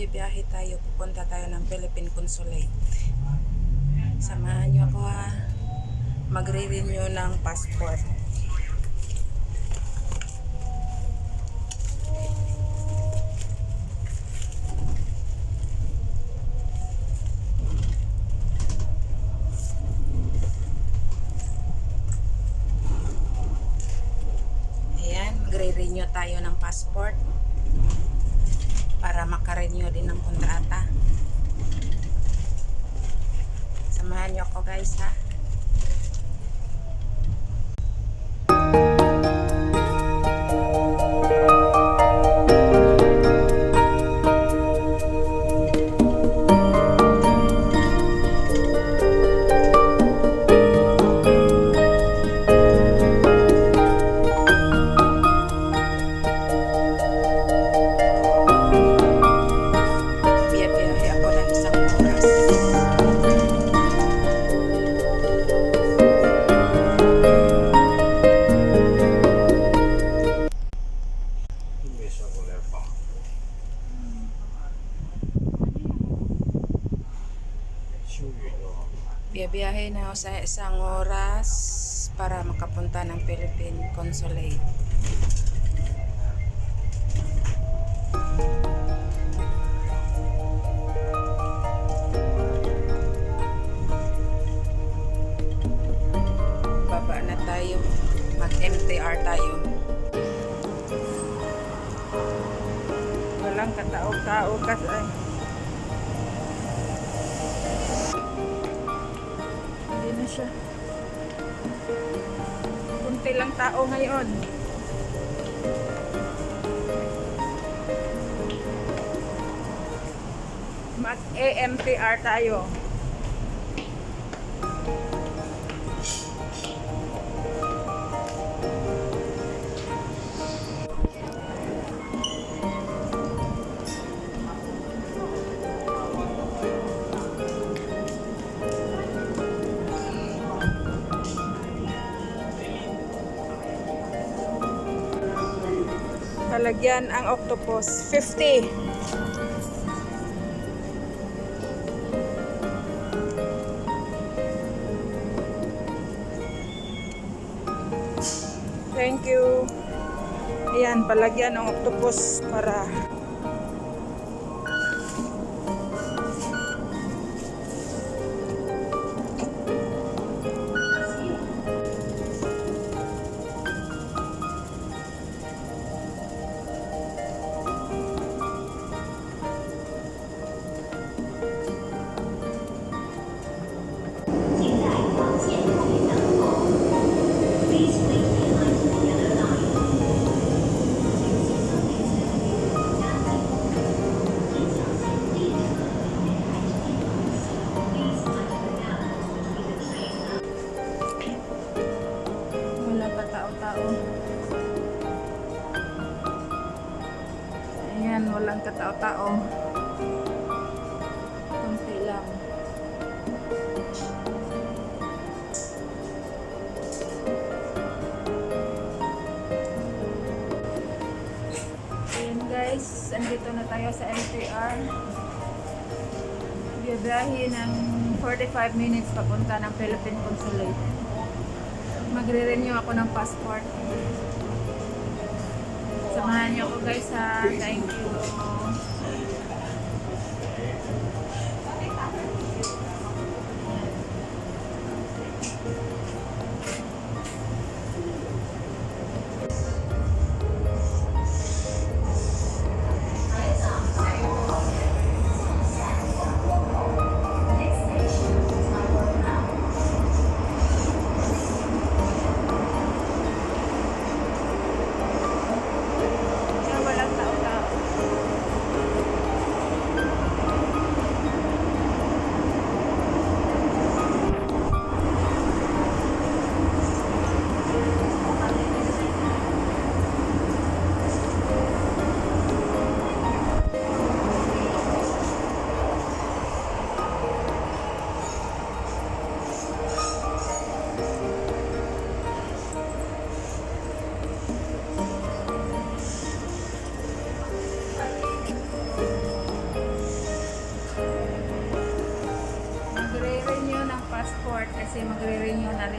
Bibiyahe tayo, pupunta tayo ng Philippine Consulate. Samahan niyo ako ha. Magre-renew ng passport. Ayan, magre-renew tayo ng passport para makarenew din ng kontrata. Samahan niyo ako guys ha. Biyahe na ako sa isang oras para makapunta ng Philippine Consulate. Baba na tayo. Mag-MTR tayo. Walang katao-tao kasi. Siya. Kunti lang tao ngayon. Mag-AMTR tayo. Palagyan ang octopus 50. Thank you. Ayan, palagyan ang octopus para tao. Ayan, walang katao-tao. Kunti lang. Ayan guys, andito na tayo sa MTR. Biyahe ng 45 minutes papunta ng Philippine Consulate. Magre-renew ako ng passport. Samahan niyo ako guys ha. Thank you. Walang tao-tao.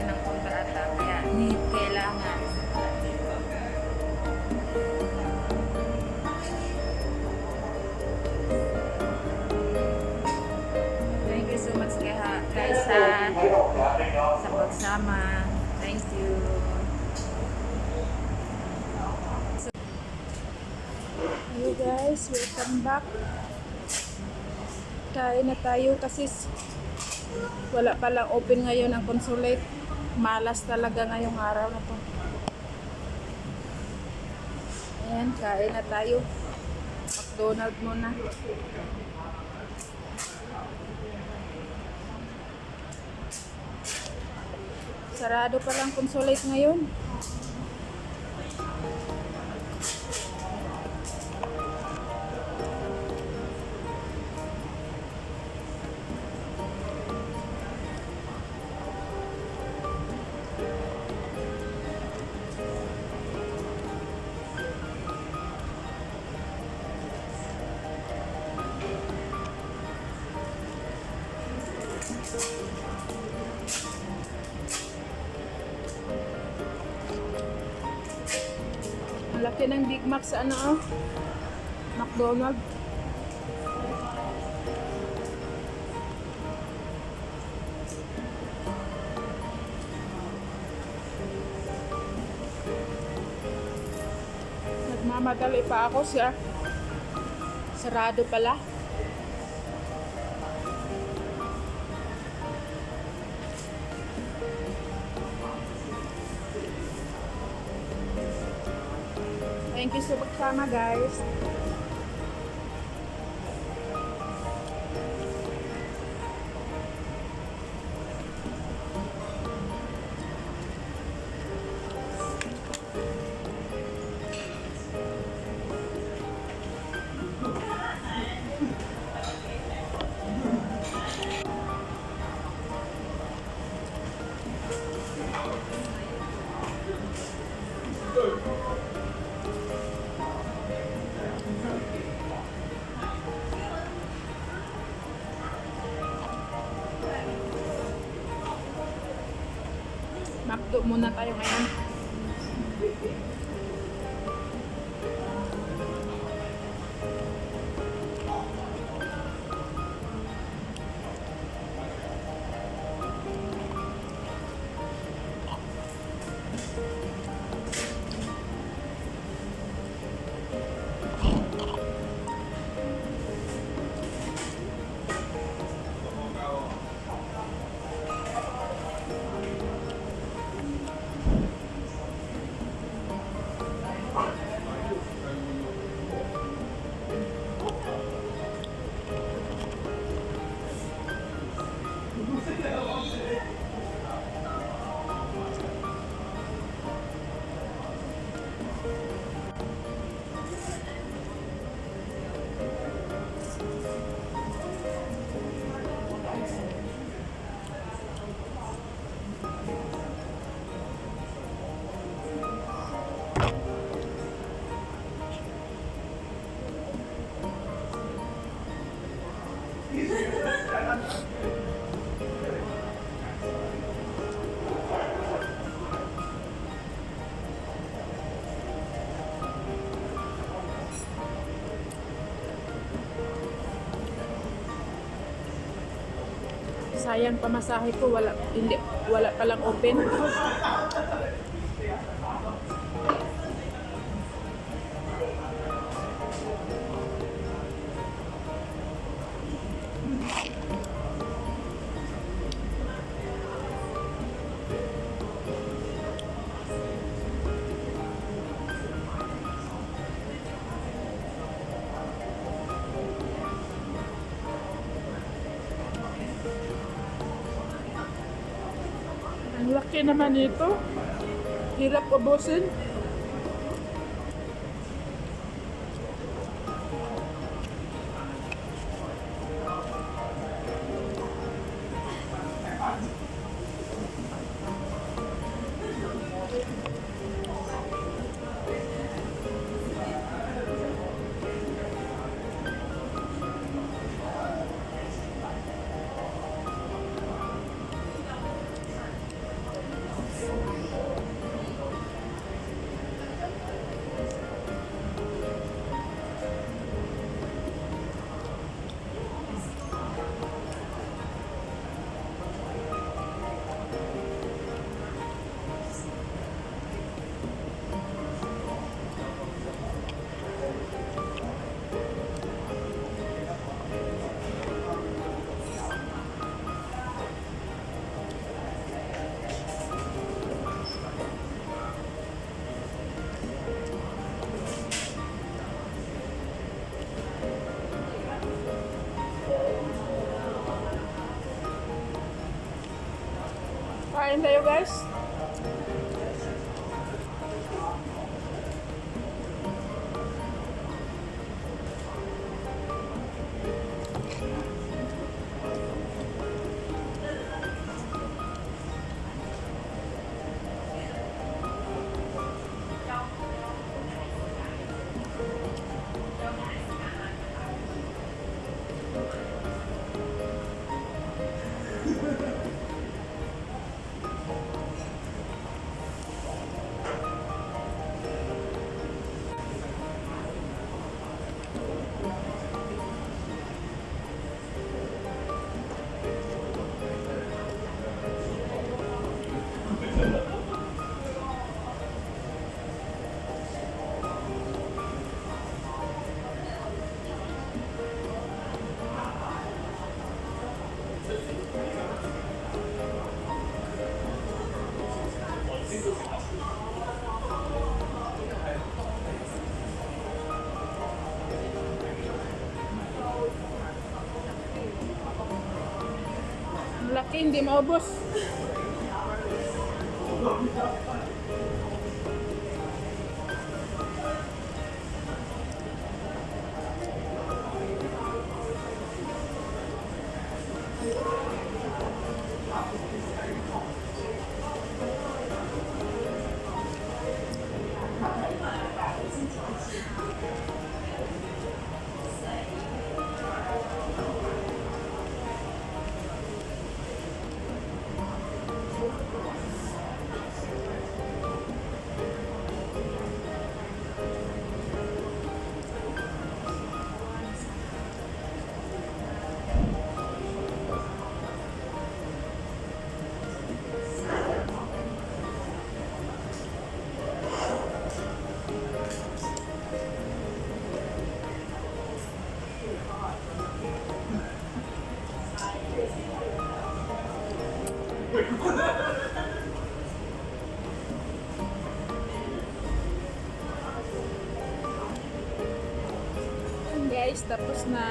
natin ng kontrata. Kaya kailangan. Thank you so much guys sa pagsama. Thank you. Hello guys, welcome back. Kain na tayo kasi wala palang open ngayon ang consulate. Malas talaga ngayong araw na to. Ayan, kain na tayo. McDonald's muna. Sarado palang consulate ngayon. Laki ng Big Mac sa McDonald's. Nagmamadali pa ako siya. Sarado pala. Thank you sa pagsama guys. McDo muna tayo ngayon. Sayang pamasahe ko, wala palang open. Ang laki naman ito. Hirap ubusin. Kain tayo guys. Laki, hindi maubos. Guys, tapos na.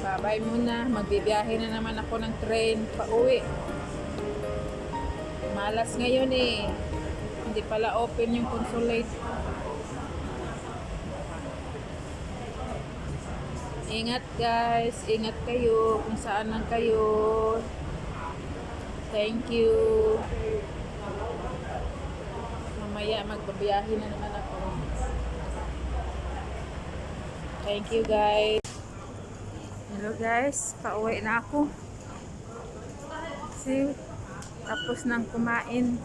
Babay muna, magbibiyahe na naman ako ng train pa uwi. Malas ngayon eh. Hindi pala open yung consulate. Ingat guys, ingat kayo kung saan lang kayo. Thank you. Mamaya magbabiyahe na naman ako. Thank you guys. Hello guys, pauwi na ako. See, tapos nang kumain.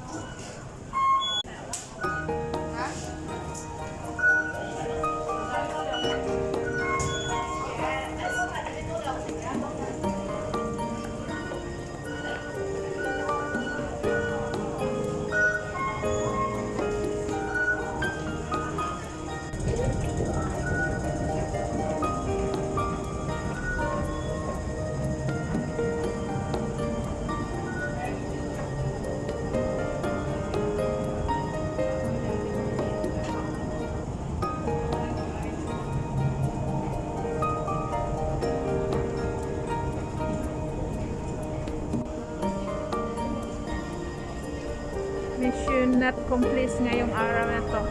Mission not complete ngayong araw na to.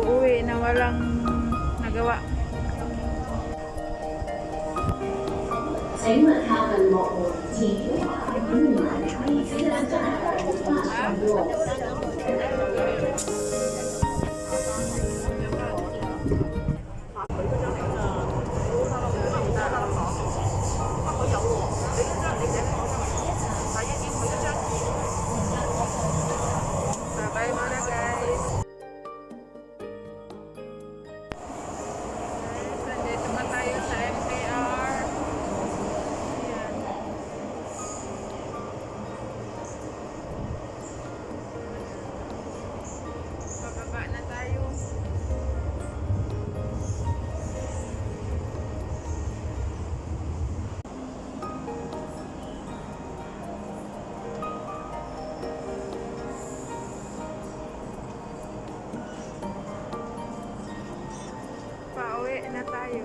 Uuwi na walang nagawa. 请问他们某请电话入满你现在站在无法联络。 Bye muna guys. Nandito na tayo sa MTR. Ayan. na tayo.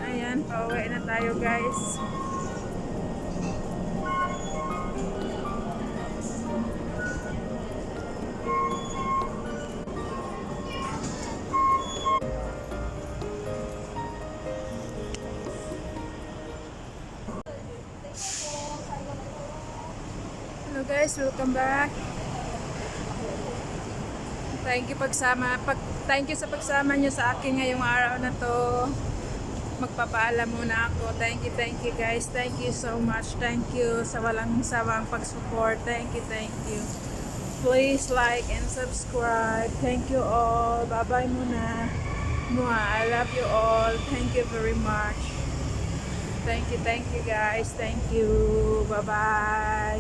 Ayan, pauwi na tayo guys. Hello guys, welcome back. Thank you sa pagsama nyo sa akin ngayong araw na to. Magpapaalam muna ako. Thank you guys. Thank you so much. Thank you sa walang sawang pag-support. Thank you. Please like and subscribe. Thank you all. Bye-bye muna. I love you all. Thank you very much. Thank you guys. Thank you. Bye-bye.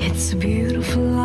It's a beautiful